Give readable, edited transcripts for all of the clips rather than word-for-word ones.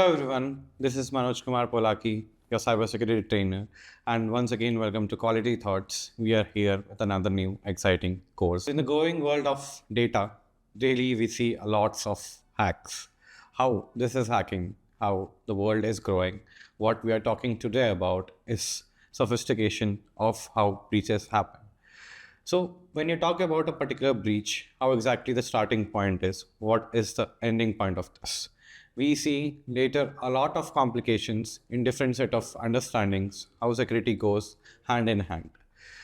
Hello everyone, this is Manoj Kumar Polaki, your cybersecurity trainer, and once again welcome to Quality Thoughts. We are here with another new exciting course. In the growing world of data, daily we see a lots of hacks. How this is hacking, how the world is growing. What we are talking today about is sophistication of how breaches happen. So when you talk about a particular breach, how exactly the starting point is, what is the ending point of this? We see later a lot of complications in different set of understandings, how security goes hand in hand.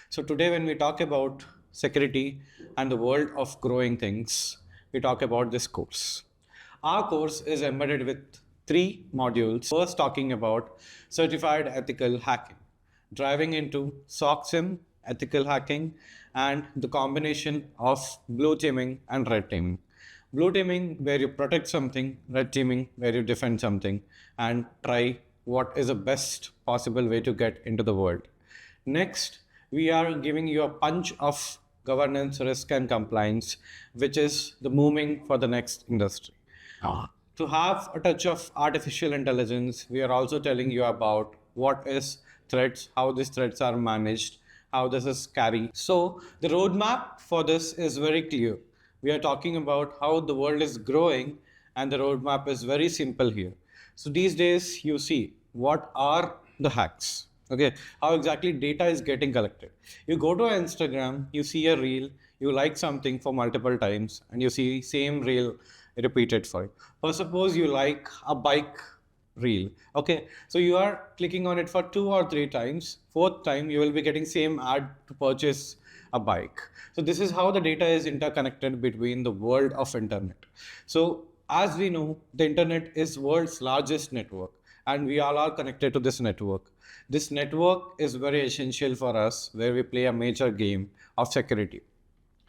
So today when we talk about security and the world of growing things, we talk about this course. Our course is embedded with three modules. First, talking about certified ethical hacking, driving into SOC ethical hacking, and the combination of blue teaming and red teaming. Blue teaming, where you protect something, red teaming, where you defend something, and try what is the best possible way to get into the world. Next, we are giving you a punch of governance, risk, and compliance, which is the moving for the next industry. To have a touch of artificial intelligence, we are also telling you about what is threats, how these threats are managed, how this is carried. So the roadmap for this is very clear. We are talking about how the world is growing, and the roadmap is very simple here. So these days you see what are the hacks. Okay, how exactly data is getting collected. You go to Instagram, you see a reel, you like something for multiple times, and you see same reel repeated for you. Or suppose you like a bike reel. Okay, so you are clicking on it for 2 or 3 times. Fourth time, you will be getting same ad to purchase a bike. So this is how the data is interconnected between the world of internet. So as we know, the internet is world's largest network, and we all are connected to this network. This network is very essential for us, where we play a major game of security.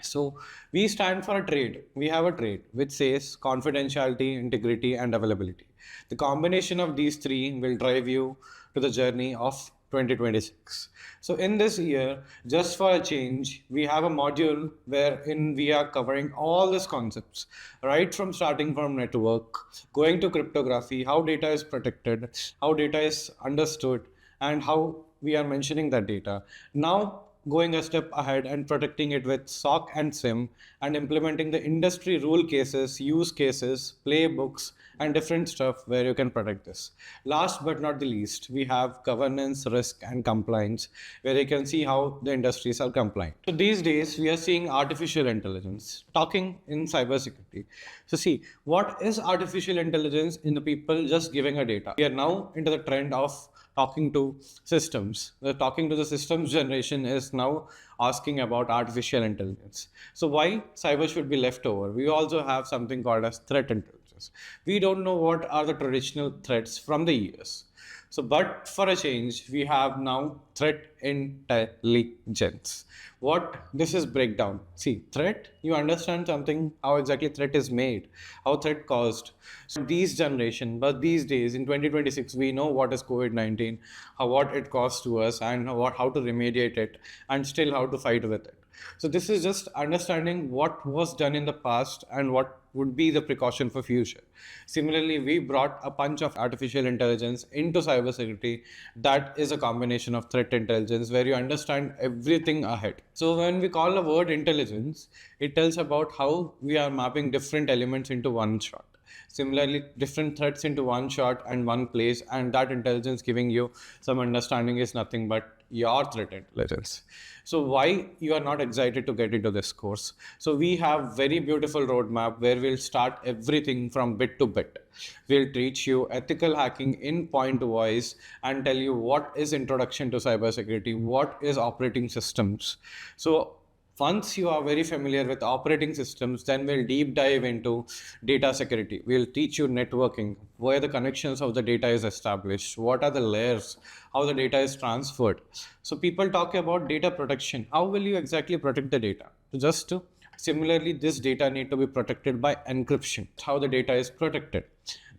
So we stand for a trade. We have a trade which says confidentiality, integrity, and availability. The combination of these three will drive you to the journey of 2026. So in this year, just for a change, we have a module wherein we are covering all these concepts, right from starting from network, going to cryptography, how data is protected, how data is understood, and how we are mentioning that data. Now going a step ahead and protecting it with SOC and SIM, and implementing the industry rule cases, use cases, playbooks, and different stuff where you can protect this. Last but not the least, we have governance, risk, and compliance, where you can see how the industries are compliant. So these days, we are seeing artificial intelligence, talking in cybersecurity. So see, what is artificial intelligence in the people just giving a data? We are now into the trend of talking to systems. The talking to the systems generation is now asking about artificial intelligence. So why cyber should be left over? We also have something called as threat intelligence. We don't know what are the traditional threats from the years. So, but for a change, we have now threat intelligence. What this is breakdown. See, threat, you understand something, how exactly threat is made, how threat caused. So these generation, but these days in 2026, we know what is COVID-19, what it caused to us, and how to remediate it, and still how to fight with it. So this is just understanding what was done in the past and what would be the precaution for future. Similarly, we brought a bunch of artificial intelligence into cybersecurity. That is a combination of threat intelligence where you understand everything ahead. So when we call the word intelligence, it tells about how we are mapping different elements into one shot. Similarly, different threats into one shot and one place, and that intelligence giving you some understanding is nothing but your threat intelligence. So why you are not excited to get into this course? So we have very beautiful roadmap where we'll start everything from bit to bit. We'll teach you ethical hacking in point wise and tell you what is introduction to cybersecurity, what is operating systems. So once you are very familiar with operating systems, then we'll deep dive into data security. We'll teach you networking, where the connections of the data is established, what are the layers, how the data is transferred. So people talk about data protection. How will you exactly protect the data? Just to similarly, this data need to be protected by encryption, how the data is protected.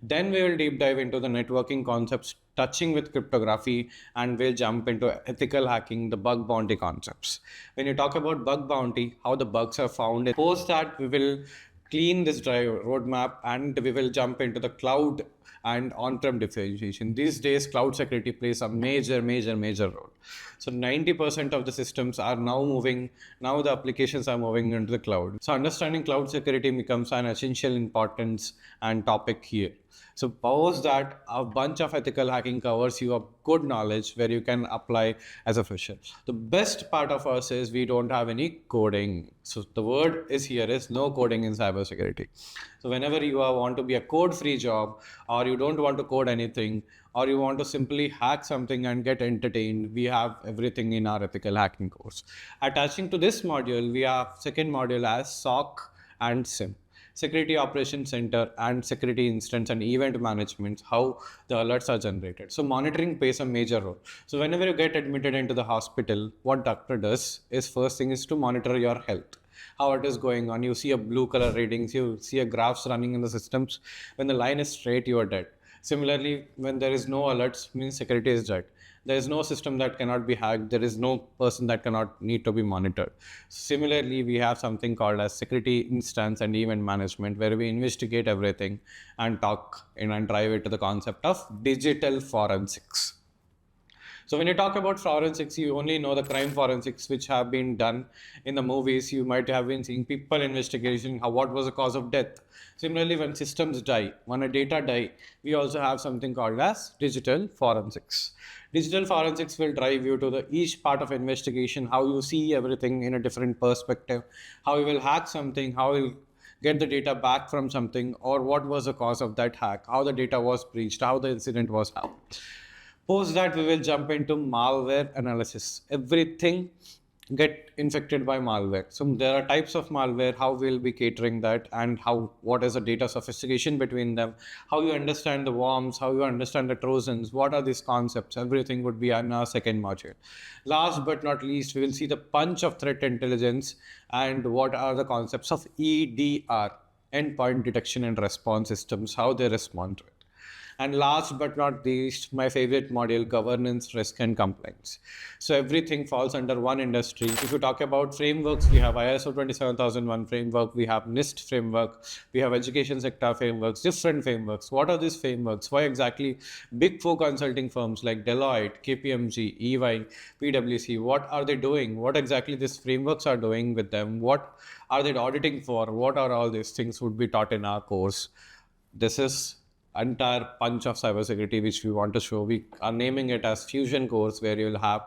Then we will deep dive into the networking concepts, touching with cryptography, and we'll jump into ethical hacking, the bug bounty concepts. When you talk about bug bounty, how the bugs are found, post that we will clean this drive roadmap and we will jump into the cloud and on-prem differentiation. These days, cloud security plays a major role. So 90% of the systems are now moving, now the applications are moving into the cloud. So understanding cloud security becomes an essential importance and topic here. So post that, a bunch of ethical hacking covers you a good knowledge where you can apply as a fresher. The best part of us is we don't have any coding. So the word is here is no coding in cybersecurity. So whenever you want to be a code-free job, or you don't want to code anything, or you want to simply hack something and get entertained, we have everything in our ethical hacking course. Attaching to this module, we have second module as SOC and SIM. Security Operations Center and Security Instance and Event Management, how the alerts are generated. So monitoring plays a major role. So whenever you get admitted into the hospital, what doctor does is first thing is to monitor your health, how it is going on. You see a blue color readings, you see a graphs running in the systems. When the line is straight, you are dead. Similarly, when there is no alerts, means security is dead. There is no system that cannot be hacked. There is no person that cannot need to be monitored. Similarly, we have something called as security instance and event management, where we investigate everything and talk in and drive it to the concept of digital forensics. So when you talk about forensics, you only know the crime forensics which have been done in the movies. You might have been seeing people investigation, what was the cause of death. Similarly, when systems die, when a data die, we also have something called as digital forensics. Digital forensics will drive you to the each part of investigation, how you see everything in a different perspective, how you will hack something, how you get the data back from something, or what was the cause of that hack, how the data was breached, how the incident was happened. Post that, we will jump into malware analysis. Everything get infected by malware. So there are types of malware, how we'll be catering that, and what is the data sophistication between them, how you understand the worms, how you understand the trojans, what are these concepts. Everything would be in our second module. Last but not least, we will see the punch of threat intelligence and what are the concepts of EDR, endpoint detection and response systems, how they respond to it. And last but not least, my favorite module, governance, risk and compliance. So everything falls under one industry. If you talk about frameworks, we have ISO 27001 framework, we have NIST framework, we have education sector frameworks, different frameworks. What are these frameworks? Why exactly big four consulting firms like Deloitte, KPMG, EY, PwC, what are they doing? What exactly these frameworks are doing with them? What are they auditing for? What are all these things would be taught in our course? This is entire punch of cybersecurity which we want to show. We are naming it as Fusion course, where you'll have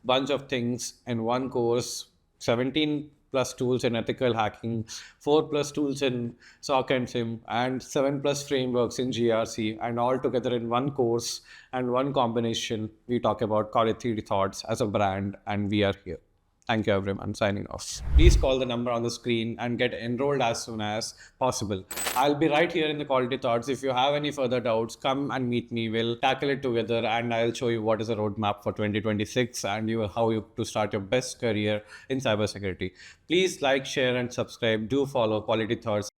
bunch of things in one course, 17 plus tools in ethical hacking, 4 plus tools in SOC and SIM, and 7 plus frameworks in GRC, and all together in one course and one combination. We talk about Quality Thoughts as a brand, and we are here. Thank you everyone, signing off. Please call the number on the screen and get enrolled as soon as possible. I'll be right here in the Quality Thoughts. If you have any further doubts, come and meet me. We'll tackle it together and I'll show you what is a roadmap for 2026 and how you to start your best career in cybersecurity. Please like, share and subscribe. Do follow Quality Thoughts